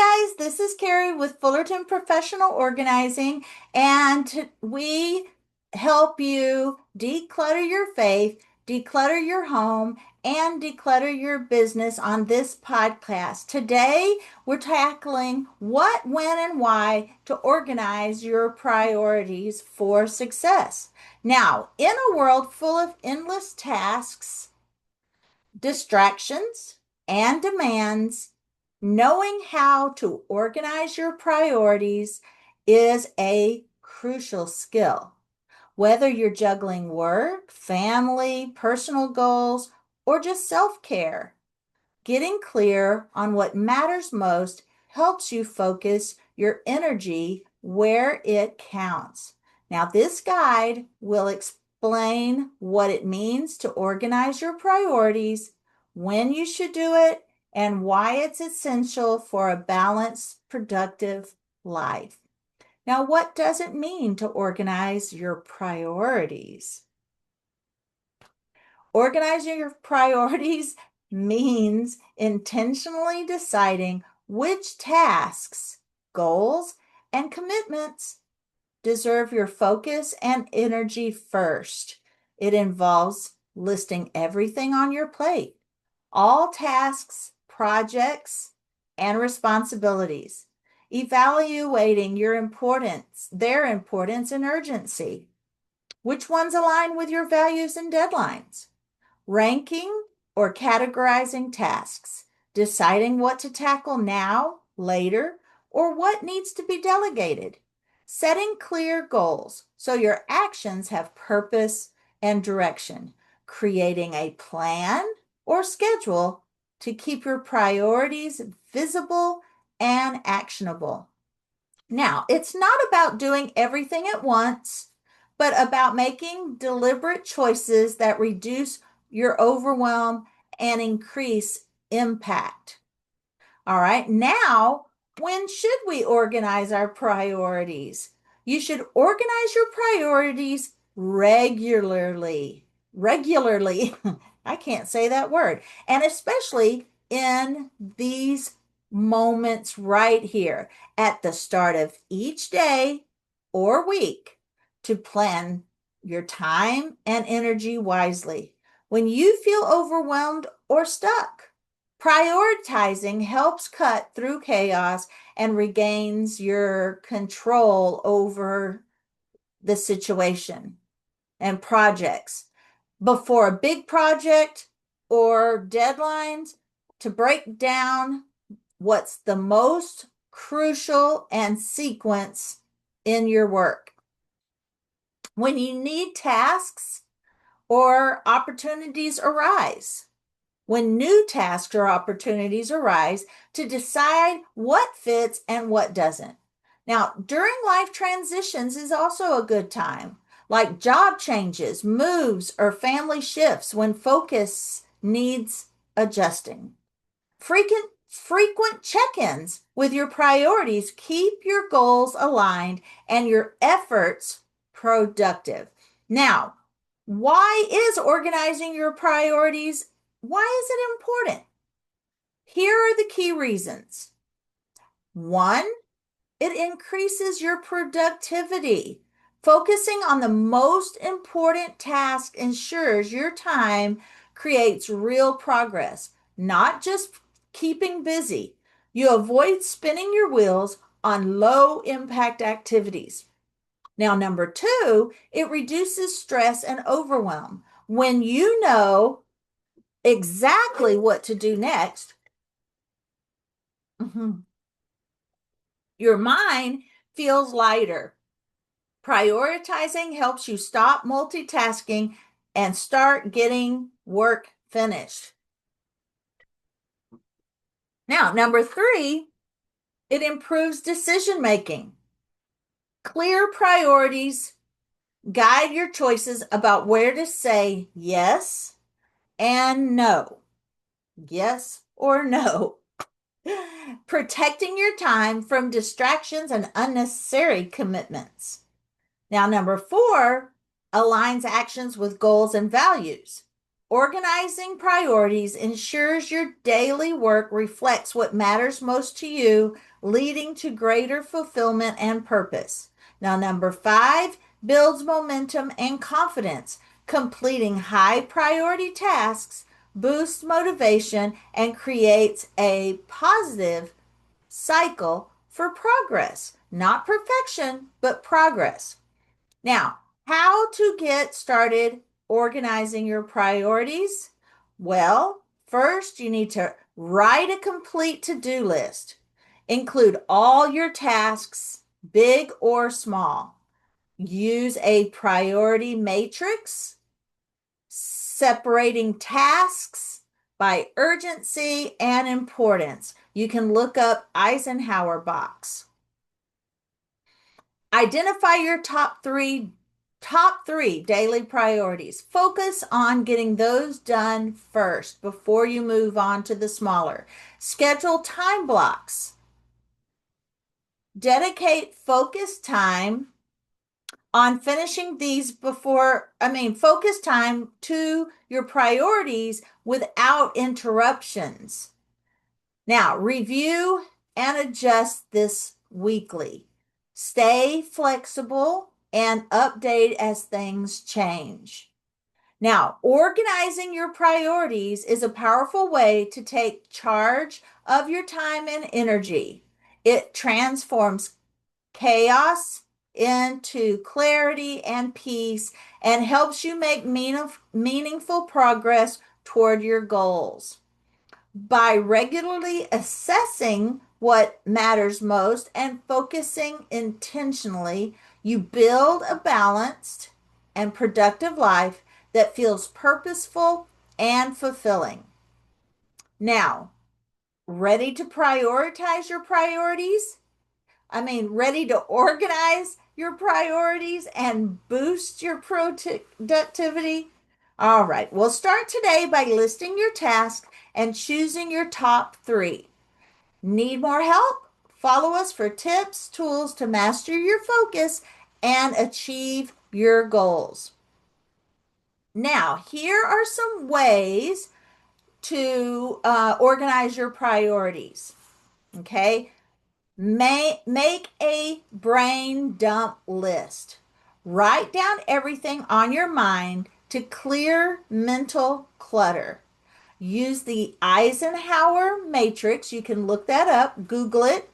Hi guys, this is Carrie with Fullerton Professional Organizing, and we help you declutter your faith, declutter your home, and declutter your business on this podcast. Today, we're tackling what, when, and why to organize your priorities for success. Now, in a world full of endless tasks, distractions, and demands, knowing how to organize your priorities is a crucial skill. Whether you're juggling work, family, personal goals, or just self care, getting clear on what matters most helps you focus your energy where it counts. Now, this guide will explain what it means to organize your priorities, when you should do it, and why it's essential for a balanced, productive life. Now, what does it mean to organize your priorities? Organizing your priorities means intentionally deciding which tasks, goals, and commitments deserve your focus and energy first. It involves listing everything on your plate, all tasks, projects, and responsibilities, evaluating their importance and urgency, which ones align with your values and deadlines, ranking or categorizing tasks, deciding what to tackle now, later, or what needs to be delegated, setting clear goals so your actions have purpose and direction, creating a plan or schedule to keep your priorities visible and actionable. Now, it's not about doing everything at once, but about making deliberate choices that reduce your overwhelm and increase impact. All right, now, when should we organize our priorities? You should organize your priorities regularly. Regularly. I can't say that word. And especially in these moments right here at the start of each day or week to plan your time and energy wisely. When you feel overwhelmed or stuck, prioritizing helps cut through chaos and regains your control over the situation and projects. Before a big project or deadlines, to break down what's the most crucial and sequence in your work. When you need tasks or opportunities arise, when new tasks or opportunities arise, to decide what fits and what doesn't. Now, during life transitions is also a good time, like job changes, moves, or family shifts when focus needs adjusting. Frequent check-ins with your priorities keep your goals aligned and your efforts productive. Now, why is organizing your priorities, why is it important? Here are the key reasons. One, it increases your productivity. Focusing on the most important task ensures your time creates real progress, not just keeping busy. You avoid spinning your wheels on low impact activities. Now, number two, it reduces stress and overwhelm. When you know exactly what to do next, your mind feels lighter. Prioritizing helps you stop multitasking and start getting work finished. Now, number three, it improves decision making. Clear priorities guide your choices about where to say yes and no. Yes or no. Protecting your time from distractions and unnecessary commitments. Now, number four, aligns actions with goals and values. Organizing priorities ensures your daily work reflects what matters most to you, leading to greater fulfillment and purpose. Now, number 5 builds momentum and confidence. Completing high priority tasks boosts motivation and creates a positive cycle for progress. Not perfection, but progress. Now, how to get started organizing your priorities? Well, first, you need to write a complete to-do list. Include all your tasks, big or small. Use a priority matrix, separating tasks by urgency and importance. You can look up Eisenhower box. Identify your top three daily priorities. Focus on getting those done first before you move on to the smaller. Schedule time blocks. Dedicate focus time on finishing these focus time to your priorities without interruptions. Now, review and adjust this weekly. Stay flexible and update as things change. Now, organizing your priorities is a powerful way to take charge of your time and energy. It transforms chaos into clarity and peace and helps you make meaningful progress toward your goals. By regularly assessing what matters most and focusing intentionally, you build a balanced and productive life that feels purposeful and fulfilling. Now, ready to prioritize your priorities? Ready to organize your priorities and boost your productivity? All right, we'll start today by listing your tasks and choosing your top 3. Need more help? Follow us for tips, tools to master your focus and achieve your goals. Now, here are some ways to organize your priorities. Okay, make a brain dump list. Write down everything on your mind to clear mental clutter. Use the Eisenhower matrix. You can look that up, Google it.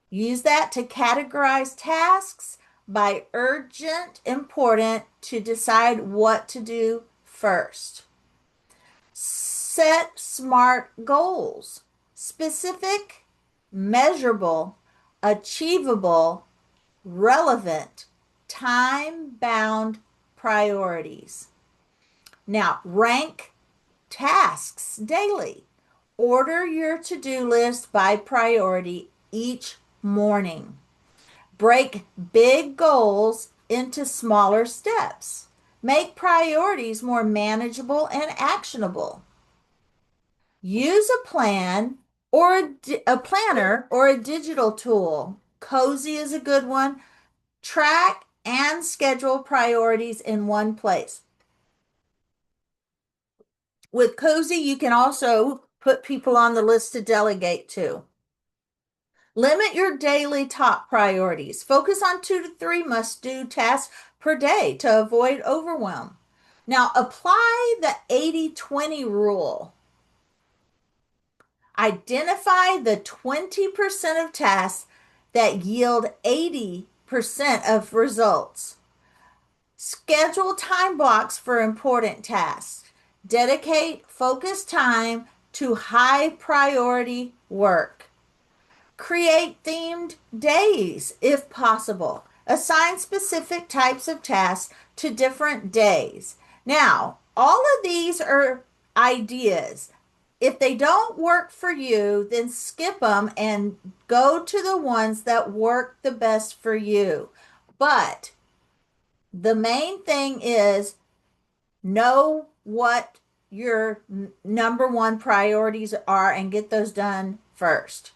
Use that to categorize tasks by urgent, important to decide what to do first. Set SMART goals. Specific, measurable, achievable, relevant, time-bound priorities. Now, rank tasks daily. Order your to-do list by priority each morning. Break big goals into smaller steps. Make priorities more manageable and actionable. Use a plan or a planner or a digital tool. Cozy is a good one. Track and schedule priorities in one place. With Cozy, you can also put people on the list to delegate to. Limit your daily top priorities. Focus on 2 to 3 must-do tasks per day to avoid overwhelm. Now, apply the 80-20 rule. Identify the 20% of tasks that yield 80% of results. Schedule time blocks for important tasks. Dedicate focused time to high priority work. Create themed days if possible. Assign specific types of tasks to different days. Now, all of these are ideas. If they don't work for you, then skip them and go to the ones that work the best for you. But the main thing is know what your number one priorities are and get those done first.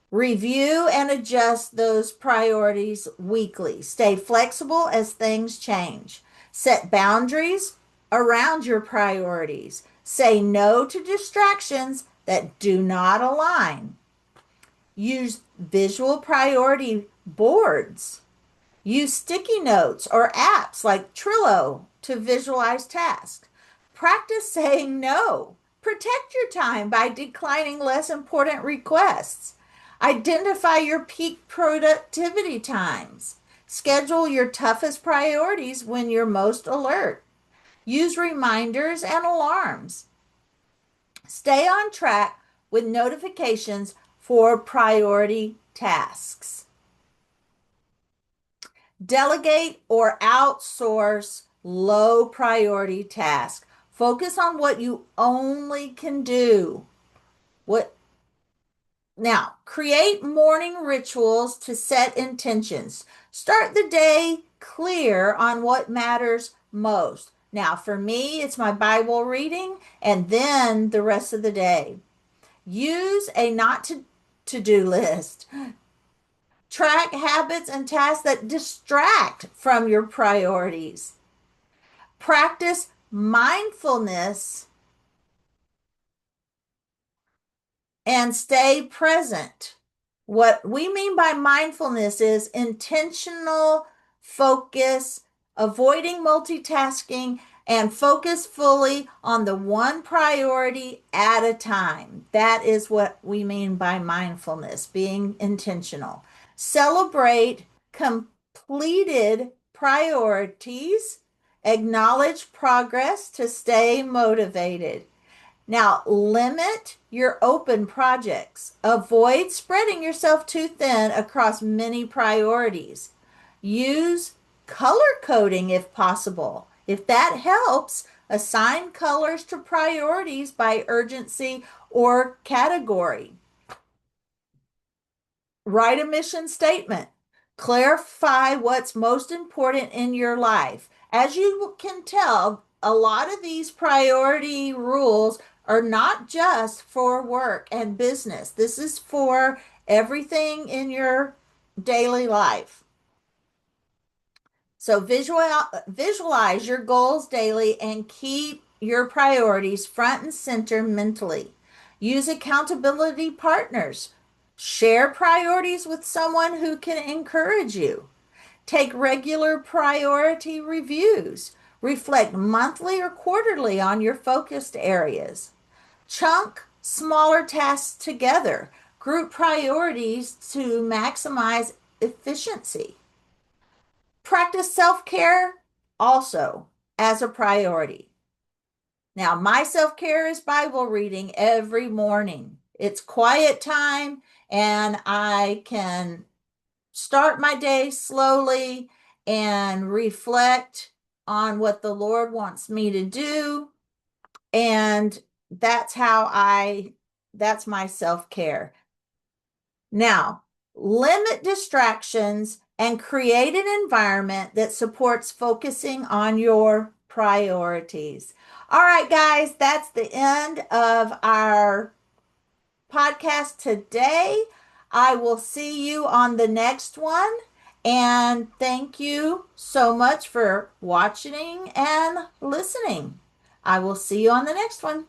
Review and adjust those priorities weekly. Stay flexible as things change. Set boundaries. around your priorities. Say no to distractions that do not align. Use visual priority boards. Use sticky notes or apps like Trello to visualize tasks. Practice saying no. Protect your time by declining less important requests. Identify your peak productivity times. Schedule your toughest priorities when you're most alert. Use reminders and alarms. Stay on track with notifications for priority tasks. Delegate or outsource low priority tasks. Focus on what you only can do. What Now, create morning rituals to set intentions. Start the day clear on what matters most. Now, for me, it's my Bible reading and then the rest of the day. Use a not to do list. Track habits and tasks that distract from your priorities. Practice mindfulness and stay present. What we mean by mindfulness is intentional focus, avoiding multitasking, and focus fully on the one priority at a time. That is what we mean by mindfulness, being intentional. Celebrate completed priorities, acknowledge progress to stay motivated. Now, limit your open projects. Avoid spreading yourself too thin across many priorities. Use color coding if possible. If that helps, assign colors to priorities by urgency or category. Write a mission statement. Clarify what's most important in your life. As you can tell, a lot of these priority rules are not just for work and business. This is for everything in your daily life. So visualize your goals daily and keep your priorities front and center mentally. Use accountability partners. Share priorities with someone who can encourage you. Take regular priority reviews. Reflect monthly or quarterly on your focused areas. Chunk smaller tasks together. Group priorities to maximize efficiency. Practice self-care also as a priority. Now, my self-care is Bible reading every morning. It's quiet time and I can start my day slowly and reflect on what the Lord wants me to do. And that's my self-care. Now, limit distractions and create an environment that supports focusing on your priorities. All right, guys, that's the end of our podcast today. I will see you on the next one. And thank you so much for watching and listening. I will see you on the next one.